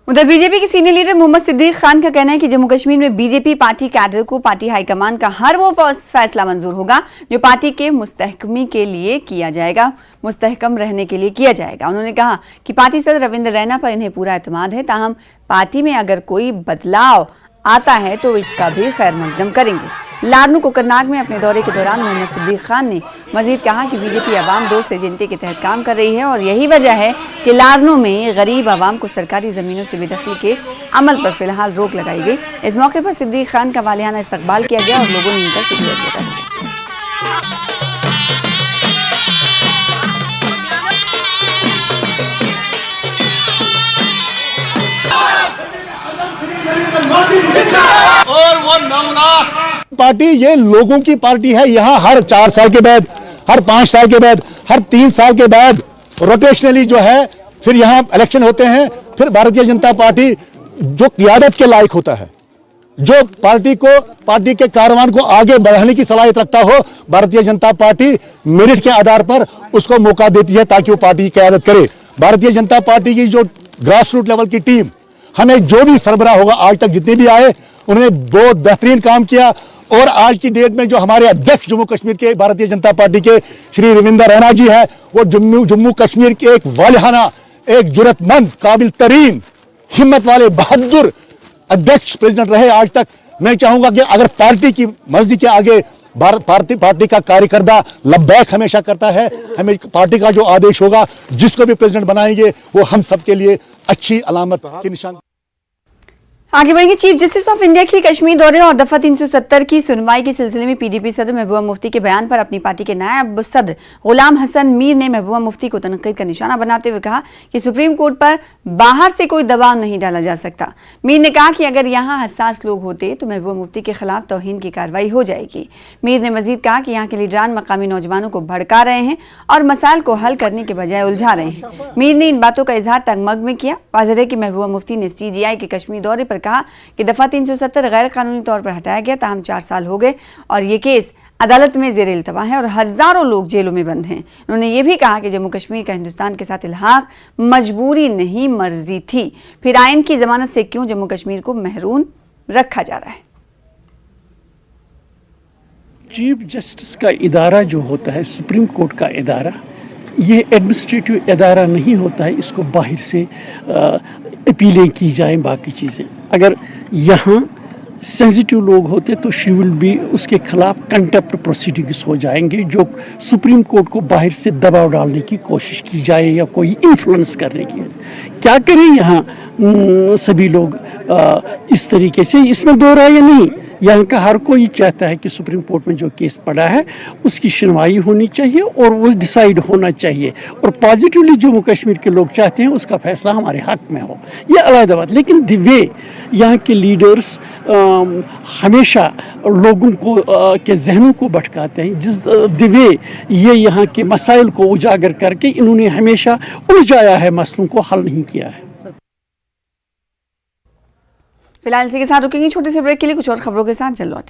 उधर बीजेपी के senior leader Mohammad Siddique Khan का कहना है कि जम्मू कश्मीर में बीजेपी पार्टी कैडर को पार्टी हाईकमान का हर वो फैसला मंजूर होगा जो पार्टी के मुस्तहकमी के लिए किया जाएगा, मुस्तहकम रहने के लिए किया जाएगा। उन्होंने कहा कि पार्टी सदर रविंद्र रैना पर इन्हें पूरा एतमाद है, ताहम पार्टी में अगर कोई बदलाव आता है तो इसका भी खैर मकदम करेंगे। लारनू कोकरनाग में अपने दौरे के दौरान मोहम्मद सिद्दीक खान ने मजीद कहा कि बीजेपी अवाम दोस्त एजेंडे के तहत काम कर रही है और यही वजह है कि लारनू में गरीब अवाम को सरकारी ज़मीनों से बेदखली के अमल पर फिलहाल रोक लगाई गई। इस मौके पर सिद्दीक खान का वालियाना इस्तकबाल किया गया और लोगों ने इनका शुक्रिया अदा किया। और वो 9 लाख पार्टी ये लोगों की पार्टी है। यहाँ हर 4 साल के बाद, हर 5 साल के बाद, हर 3 साल के बाद रोटेशनली जो है फिर यहाँ इलेक्शन होते हैं। फिर भारतीय जनता पार्टी जो क़ियादत के लायक होता है, जो पार्टी के कारवान को आगे बढ़ाने की सलाहियत रखता हो, भारतीय जनता पार्टी मेरिट के आधार पर उसको मौका देती है ताकि वो पार्टी की क़यादत करे। भारतीय जनता पार्टी की जो ग्रास रूट लेवल की टीम, हमें जो भी सरबराह होगा आज तक जितने भी आए उन्होंने बहुत बेहतरीन काम किया। और आज की डेट में जो हमारे अध्यक्ष जम्मू कश्मीर के भारतीय जनता पार्टी के श्री रविंद्र रैना जी है, वो जम्मू कश्मीर के एक वालिहाना, एक जुरतमंद, काबिल तरीन, हिम्मत वाले, बहादुर अध्यक्ष प्रेसिडेंट रहे आज तक। मैं चाहूंगा कि अगर पार्टी की मर्जी के आगे पार्टी का कार्यकर्ता लब्बैक हमेशा करता है, हमें पार्टी का जो आदेश होगा, जिसको भी प्रेसिडेंट बनाएंगे, वो हम सबके लिए अच्छी अलामत की निशान। आगे बढ़ेंगे। चीफ जस्टिस ऑफ इंडिया की कश्मीर दौरे और दफा 370 की सुनवाई के सिलसिले में पीडीपी सदर महबूबा मुफ्ती के बयान पर अपनी पार्टी के नायब सदर गुलाम हसन मीर ने महबूबा मुफ्ती को तनकीद का निशाना बनाते हुए कहा कि सुप्रीम कोर्ट पर बाहर से कोई दबाव नहीं डाला जा सकता। मीर ने कहा कि अगर यहाँ हसास लोग होते तो महबूबा मुफ्ती के खिलाफ तौहीन की कार्रवाई हो जाएगी। मीर ने मजीद कहा कि यहाँ के लीडरान मकामी नौजवानों को भड़का रहे हैं और मसाइल को हल करने के बजाय उलझा रहे हैं। मीर ने इन बातों का इजहार तंगमग में किया। वाज़ेह है कि महबूबा मुफ्ती ने CGI के कश्मीर दौरे पर कहा कि दफा 370 गैर कानूनी तौर पर हटाया गया, ताहम 4 साल हो गए और ये केस अदालत में ज़ेर इल्तवा है और हजारों लोग जेलों में बंद हैं। उन्होंने ये भी कहा कि जम्मू कश्मीर का हिंदुस्तान के साथ इल्हाक मजबूरी नहीं मर्जी थी, फिर आइन की जमानत से क्यों जम्मू कश्मीर को महरूम रखा जा रहा है। चीफ जस्टिस का इदारा जो होता है, सुप्रीम कोर्ट का इदारा, ये एडमिनिस्ट्रेटिव इदारा नहीं होता है। इसको बाहर से अपीलें की जाएं, बाकी चीज़ें। अगर यहाँ सेंसिटिव लोग होते तो शी विल बी, उसके खिलाफ कंटेम्प्ट प्रोसीडिंग्स हो जाएंगे, जो सुप्रीम कोर्ट को बाहर से दबाव डालने की कोशिश की जाए या कोई इन्फ्लुएंस करने की। क्या करें यहाँ सभी लोग इस तरीके से, इसमें दो राय नहीं। यहाँ का हर कोई चाहता है कि सुप्रीम कोर्ट में जो केस पड़ा है उसकी सुनवाई होनी चाहिए और वो डिसाइड होना चाहिए, और पॉजिटिवली जम्मू कश्मीर के लोग चाहते हैं उसका फैसला हमारे हक में हो, ये अलग बात। लेकिन द वे यहाँ के लीडर्स हमेशा लोगों को के जहनों को भटकाते हैं, जिस द वे ये यहाँ के मसाइल को उजागर करके इन्होंने हमेशा उलझाया है, मसलों को हल नहीं किया है। फिलहाल इसी के साथ रुकेंगे छोटे से ब्रेक के लिए, कुछ और खबरों के साथ चल लौटें।